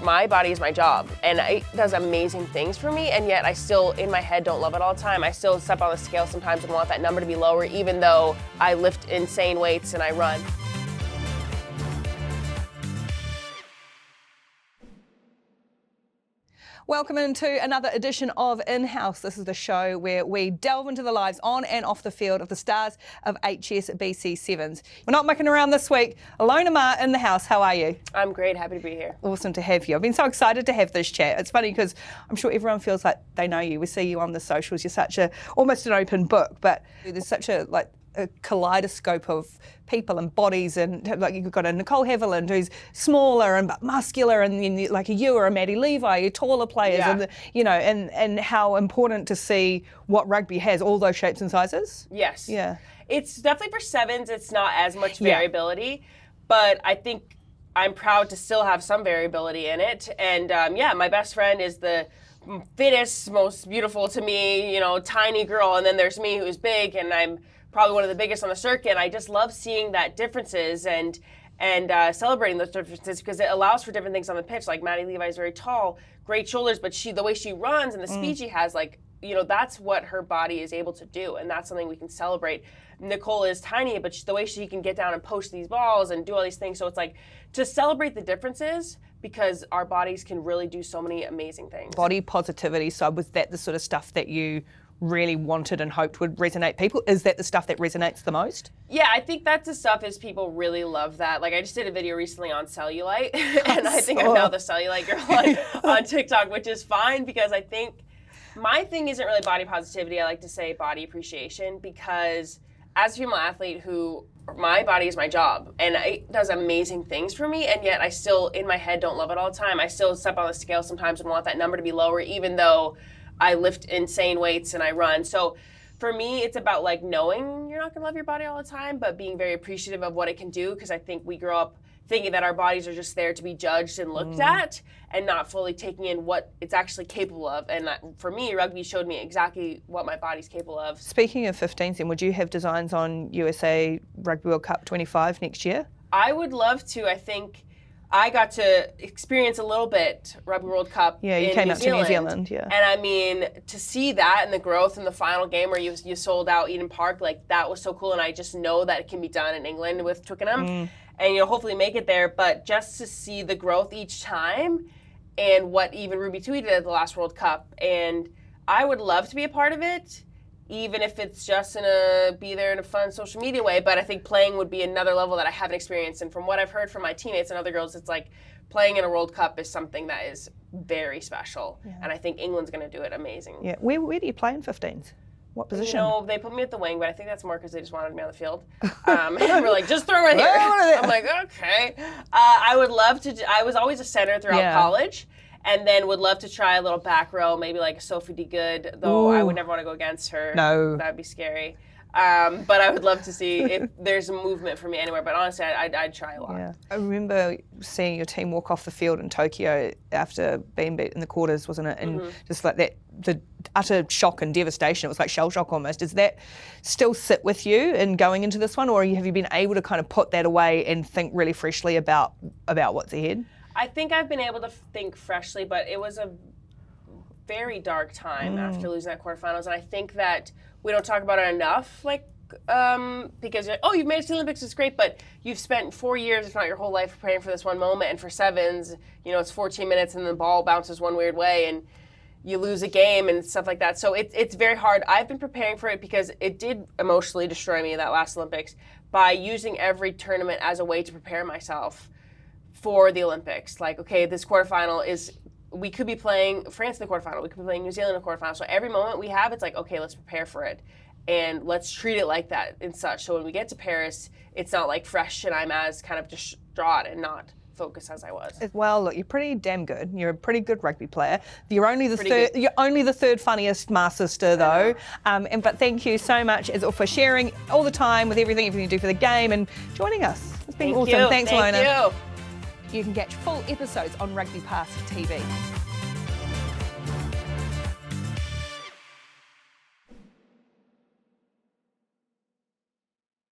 my body is my job, and it does amazing things for me, and yet I still, in my head, don't love it all the time. I still step on the scale sometimes and want that number to be lower, even though I lift insane weights and I run. Welcome into another edition of In-House. This is the show where we delve into the lives on and off the field of the stars of HSBC Sevens. We're not mucking around this week. Ilona Maher in the house. How are you? I'm great. Happy to be here. Awesome to have you. I've been so excited to have this chat. It's funny because I'm sure everyone feels like they know you. We see you on the socials. You're such almost an open book, but there's such a kaleidoscope of people and bodies, and like you've got a Nicole Haviland who's smaller and but muscular, and then like you or a Maddie Levi, you're taller players, and and how important to see what rugby has all those shapes and sizes. Yes. Yeah. It's definitely for sevens. It's not as much variability, but I think I'm proud to still have some variability in it. And my best friend is the fittest, most beautiful to me, tiny girl, and then there's me who's big, and I'm probably one of the biggest on the circuit. I just love seeing that differences and celebrating those differences, because it allows for different things on the pitch. Like Maddie Levi is very tall, great shoulders, but the way she runs and the speed she has, that's what her body is able to do, and that's something we can celebrate. Nicole is tiny, but the way she can get down and post these balls and do all these things. So it's like to celebrate the differences, because our bodies can really do so many amazing things. Body positivity. So was that the sort of stuff that you really wanted and hoped would resonate people? Is that the stuff that resonates the most? Yeah, I think that's the stuff is people really love that. Like I just did a video recently on cellulite, and I think I'm now the cellulite girl on TikTok, which is fine, because I think my thing isn't really body positivity. I like to say body appreciation, because as a female athlete my body is my job, and it does amazing things for me, and yet I still, in my head, don't love it all the time. I still step on the scale sometimes and want that number to be lower, even though I lift insane weights and I run. So for me, it's about knowing you're not gonna love your body all the time, but being very appreciative of what it can do, because I think we grow up thinking that our bodies are just there to be judged and looked at, and not fully taking in what it's actually capable of. And for me, rugby showed me exactly what my body's capable of. Speaking of 15s, then, would you have designs on USA Rugby World Cup 25 next year? I would love to. I think I got to experience a little bit Rugby World Cup in New Zealand. Yeah, you came up to New Zealand, yeah. And I mean, to see that and the growth in the final game where you sold out Eden Park, that was so cool. And I just know that it can be done in England with Twickenham, and hopefully make it there. But just to see the growth each time, and what even Ruby Tui did at the last World Cup, and I would love to be a part of it, even if it's just be there in a fun social media way. But I think playing would be another level that I haven't experienced. And from what I've heard from my teammates and other girls, it's like playing in a World Cup is something that is very special. Yeah. And I think England's going to do it amazing. Yeah. Where do you play in 15s? What position? They put me at the wing, but I think that's more because they just wanted me on the field. And we're like, just throw it here. I'm like, okay. I would love to. I was always a center throughout college. And then would love to try a little back row, maybe like Sophie D. Good, though I would never want to go against her. No. That'd be scary. But I would love to see if there's a movement for me anywhere. But honestly, I'd try a lot. Yeah. I remember seeing your team walk off the field in Tokyo after being beat in the quarters, wasn't it? And just like that, the utter shock and devastation. It was like shell shock almost. Does that still sit with you in going into this one, or have you been able to kind of put that away and think really freshly about what's ahead? I think I've been able to think freshly, but it was a very dark time after losing that quarterfinals, and I think that we don't talk about it enough, because you've made it to the Olympics, it's great, but you've spent 4 years, if not your whole life, preparing for this one moment, and for sevens, it's 14 minutes and the ball bounces one weird way, and you lose a game and stuff like that. So it's very hard. I've been preparing for it because it did emotionally destroy me, that last Olympics, by using every tournament as a way to prepare myself for the Olympics. Like, okay, this quarterfinal we could be playing France in the quarterfinal, we could be playing New Zealand in the quarterfinal. So every moment we have, it's like, okay, let's prepare for it. And let's treat it like that and such. So when we get to Paris, it's not like fresh and I'm as kind of distraught and not focused as I was. Well, look, you're pretty damn good. You're a pretty good rugby player. You're only the third funniest Master sister, though. But thank you so much for sharing all the time with everything you do for the game and joining us. It's been awesome. Thanks, Ilona. Thank you. You can catch full episodes on RugbyPass TV.